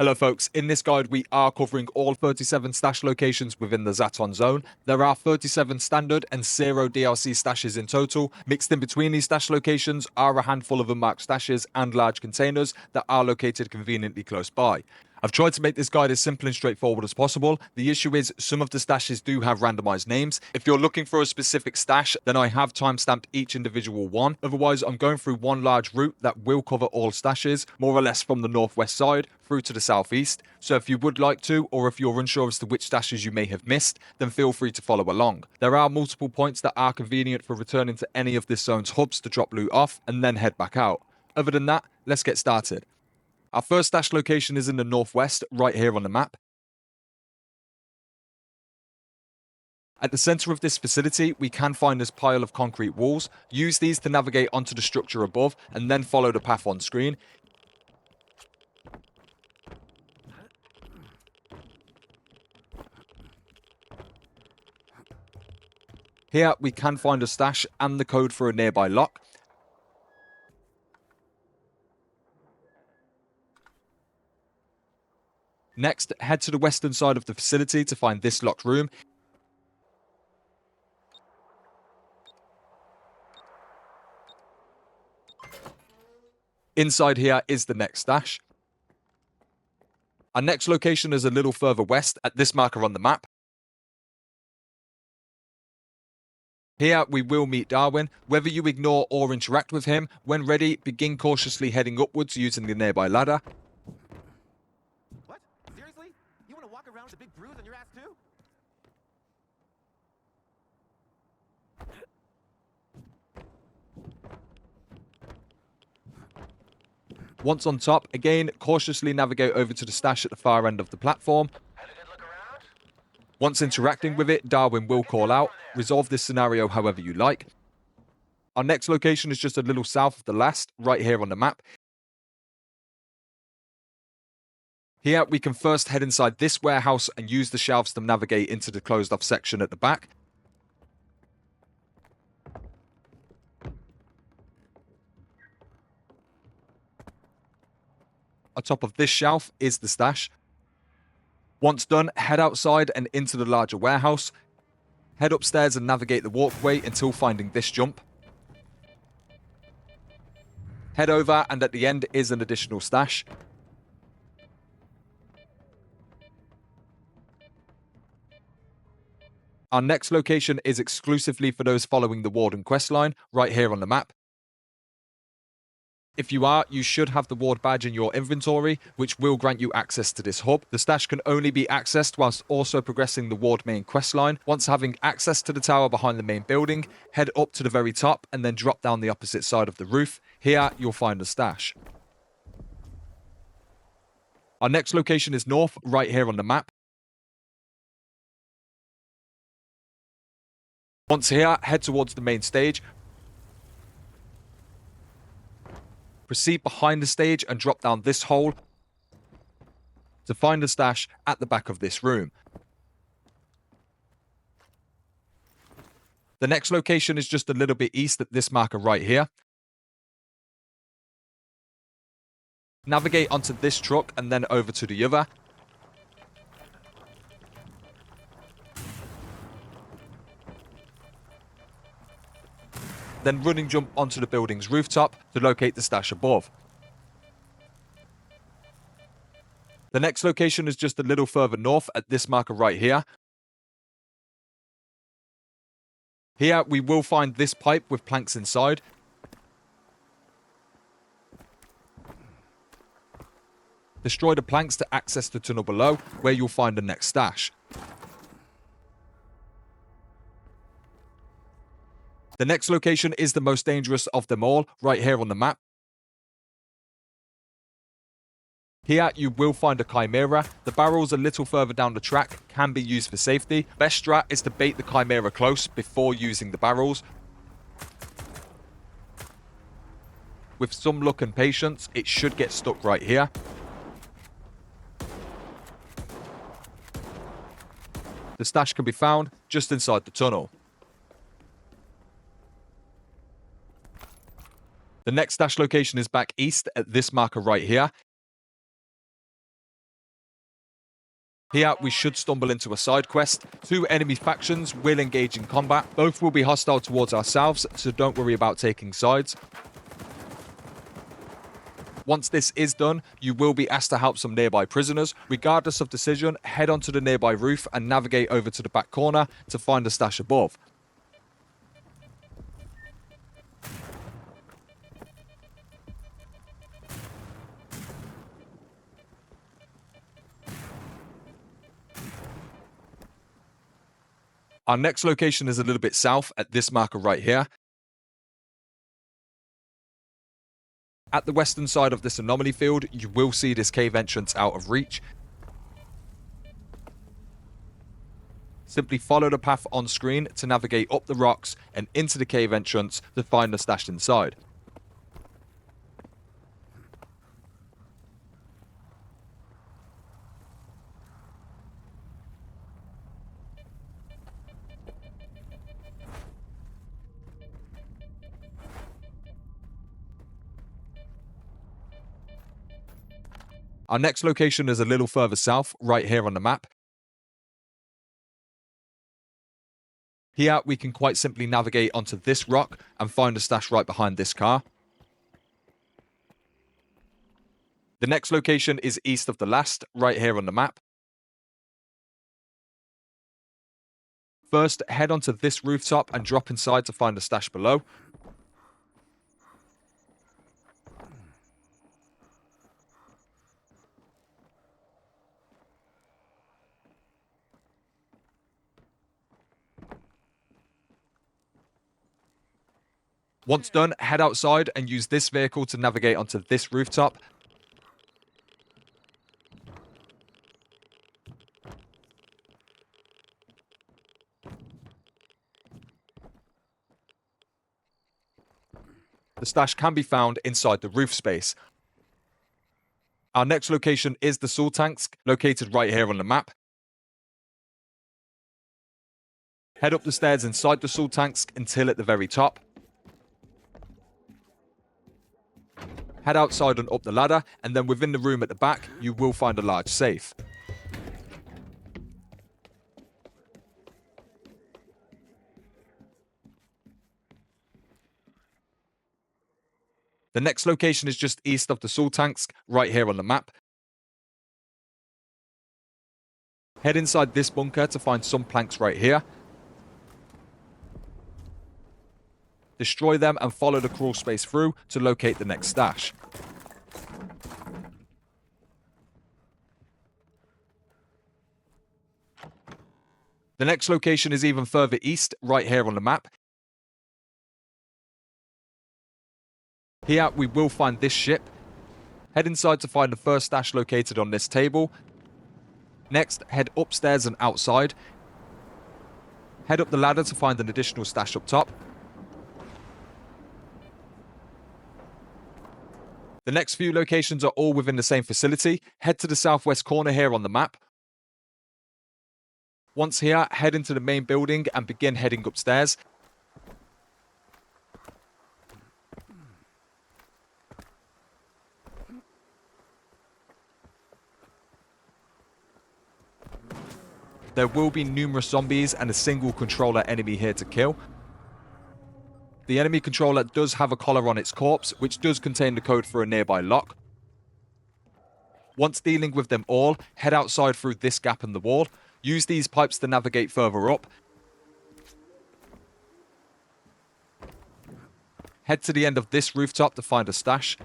Hello folks, in this guide we are covering all 37 stash locations within the Zaton zone. There are 37 standard and 0 DLC stashes in total. Mixed in between these stash locations are a handful of unmarked stashes and large containers that are located conveniently close by. I've tried to make this guide as simple and straightforward as possible. The issue is some of the stashes do have randomized names. If you're looking for a specific stash, then I have timestamped each individual one. Otherwise, I'm going through one large route that will cover all stashes, more or less from the northwest side through to the southeast. So if you would like to, or if you're unsure as to which stashes you may have missed, then feel free to follow along. There are multiple points that are convenient for returning to any of this zone's hubs to drop loot off and then head back out. Other than that, let's get started. Our first stash location is in the northwest, right here on the map. At the center of this facility, we can find this pile of concrete walls. Use these to navigate onto the structure above, and then follow the path on screen. Here, we can find a stash and the code for a nearby lock. Next, head to the western side of the facility to find this locked room. Inside here is the next stash. Our next location is a little further west at this marker on the map. Here we will meet Darwin. Whether you ignore or interact with him, when ready, begin cautiously heading upwards using the nearby ladder. What? Seriously? You want to walk around with a big bruise on your ass too? Once on top, again, cautiously navigate over to the stash at the far end of the platform. Once interacting with it, Darwin will call out. Resolve this scenario however you like. Our next location is just a little south of the last, right here on the map. Here, we can first head inside this warehouse and use the shelves to navigate into the closed off section at the back. On top of this shelf is the stash. Once done, head outside and into the larger warehouse. Head upstairs and navigate the walkway until finding this jump. Head over and at the end is an additional stash. Our next location is exclusively for those following the Warden questline, right here on the map. If you are, you should have the ward badge in your inventory, which will grant you access to this hub. The stash can only be accessed whilst also progressing the ward main questline. Once having access to the tower behind the main building, head up to the very top and then drop down the opposite side of the roof. Here, you'll find the stash. Our next location is north, right here on the map. Once here, head towards the main stage. Proceed behind the stage and drop down this hole to find the stash at the back of this room. The next location is just a little bit east at this marker right here. Navigate onto this truck and then over to the other. Then running jump onto the building's rooftop to locate the stash above. The next location is just a little further north at this marker right here. Here we will find this pipe with planks inside. Destroy the planks to access the tunnel below, where you'll find the next stash. The next location is the most dangerous of them all, right here on the map. Here you will find a Chimera. The barrels a little further down the track can be used for safety. Best strat is to bait the Chimera close before using the barrels. With some luck and patience, it should get stuck right here. The stash can be found just inside the tunnel. The next stash location is back east at this marker right here. Here, we should stumble into a side quest. Two enemy factions will engage in combat. Both will be hostile towards ourselves, so don't worry about taking sides. Once this is done, you will be asked to help some nearby prisoners. Regardless of decision, head onto the nearby roof and navigate over to the back corner to find the stash above. Our next location is a little bit south at this marker right here. At the western side of this anomaly field, you will see this cave entrance out of reach. Simply follow the path on screen to navigate up the rocks and into the cave entrance to find the stash inside. Our next location is a little further south, right here on the map. Here, we can quite simply navigate onto this rock and find a stash right behind this car. The next location is east of the last, right here on the map. First, head onto this rooftop and drop inside to find the stash below. Once done, head outside and use this vehicle to navigate onto this rooftop. The stash can be found inside the roof space. Our next location is the Sultansk, located right here on the map. Head up the stairs inside the Sultansk until at the very top. Head outside and up the ladder, and then within the room at the back, you will find a large safe. The next location is just east of the Sultansk, right here on the map. Head inside this bunker to find some planks right here. Destroy them and follow the crawl space through to locate the next stash. The next location is even further east, right here on the map. Here we will find this ship. Head inside to find the first stash located on this table. Next, head upstairs and outside. Head up the ladder to find an additional stash up top. The next few locations are all within the same facility. Head to the southwest corner here on the map. Once here, head into the main building and begin heading upstairs. There will be numerous zombies and a single controller enemy here to kill. The enemy controller does have a collar on its corpse, which does contain the code for a nearby lock. Once dealing with them all, head outside through this gap in the wall. Use these pipes to navigate further up. Head to the end of this rooftop to find a stash.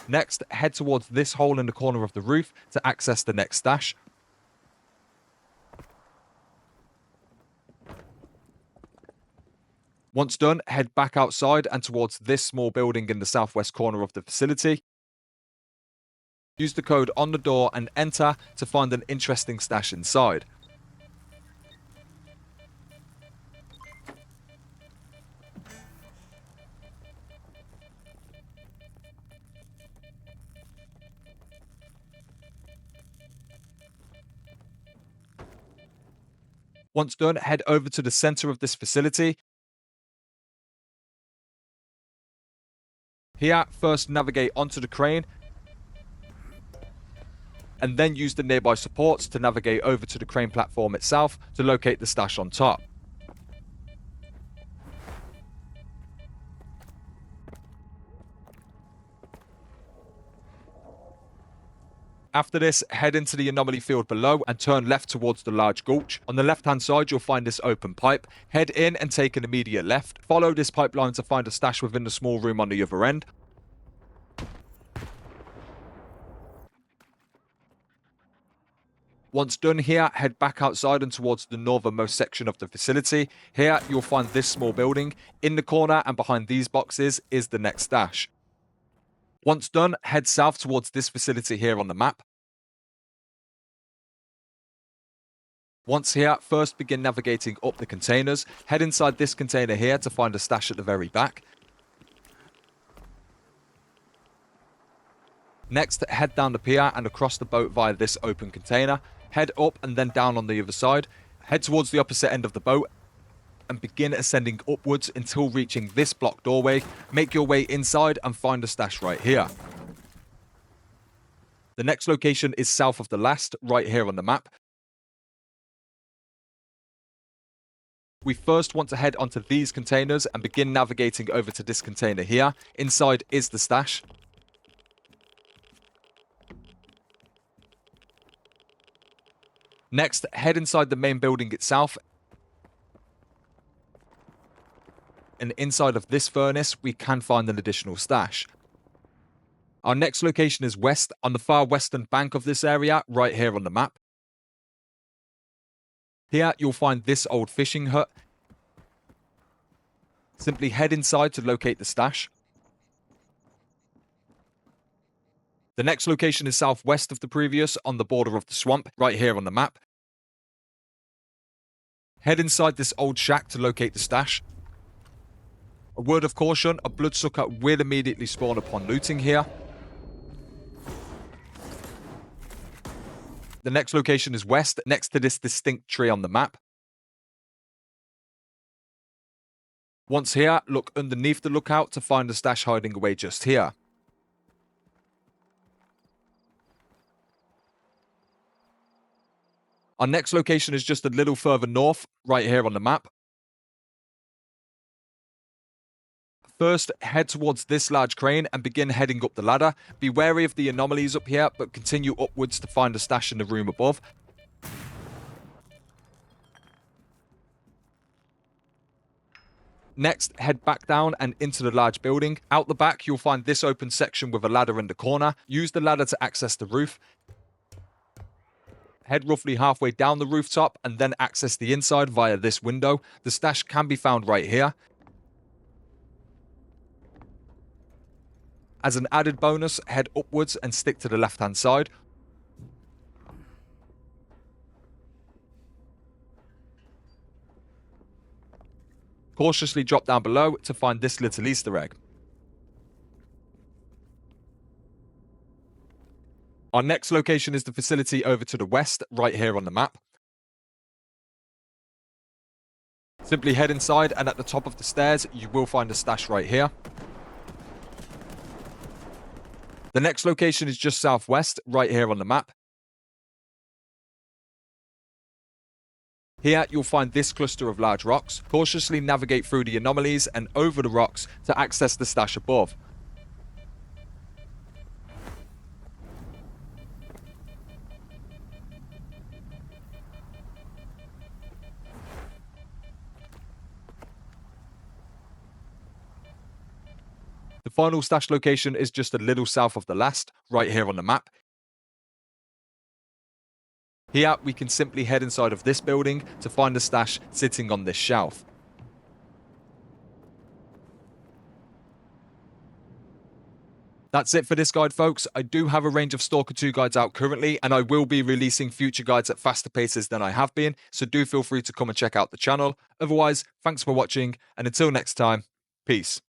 Next, head towards this hole in the corner of the roof to access the next stash. Once done, head back outside and towards this small building in the southwest corner of the facility. Use the code on the door and enter to find an interesting stash inside. Once done, head over to the center of this facility. Here, first navigate onto the crane. and then use the nearby supports to navigate over to the crane platform itself to locate the stash on top. After this, head into the anomaly field below and turn left towards the large gulch. On the left-hand side, you'll find this open pipe. Head in and take an immediate left. Follow this pipeline to find a stash within the small room on the other end. Once done here, head back outside and towards the northernmost section of the facility. Here, you'll find this small building. In the corner and behind these boxes is the next stash. Once done, head south towards this facility here on the map. Once here, first begin navigating up the containers. Head inside this container here to find a stash at the very back. Next, head down the pier and across the boat via this open container. Head up and then down on the other side. Head towards the opposite end of the boat and begin ascending upwards until reaching this block doorway. Make your way inside and find a stash right here. The next location is south of the last, right here on the map. We first want to head onto these containers and begin navigating over to this container here. Inside is the stash. Next, head inside the main building itself. And inside of this furnace, we can find an additional stash. Our next location is west, on the far western bank of this area, right here on the map. Here, you'll find this old fishing hut. Simply head inside to locate the stash. The next location is southwest of the previous, on the border of the swamp, right here on the map. Head inside this old shack to locate the stash. A word of caution, a bloodsucker will immediately spawn upon looting here. The next location is west, next to this distinct tree on the map. Once here, look underneath the lookout to find the stash hiding away just here. Our next location is just a little further north, right here on the map. First, head towards this large crane and begin heading up the ladder. Be wary of the anomalies up here, but continue upwards to find a stash in the room above. Next, head back down and into the large building. Out the back, you'll find this open section with a ladder in the corner. Use the ladder to access the roof. Head roughly halfway down the rooftop and then access the inside via this window. The stash can be found right here. As an added bonus, head upwards and stick to the left-hand side. Cautiously drop down below to find this little Easter egg. Our next location is the facility over to the west, right here on the map. Simply head inside and at the top of the stairs, you will find a stash right here. The next location is just southwest, right here on the map. Here, you'll find this cluster of large rocks. Cautiously navigate through the anomalies and over the rocks to access the stash above. The final stash location is just a little south of the last, right here on the map. Here, we can simply head inside of this building to find the stash sitting on this shelf. That's it for this guide, folks. I do have a range of Stalker 2 guides out currently, and I will be releasing future guides at faster paces than I have been, so do feel free to come and check out the channel. Otherwise, thanks for watching, and until next time, peace.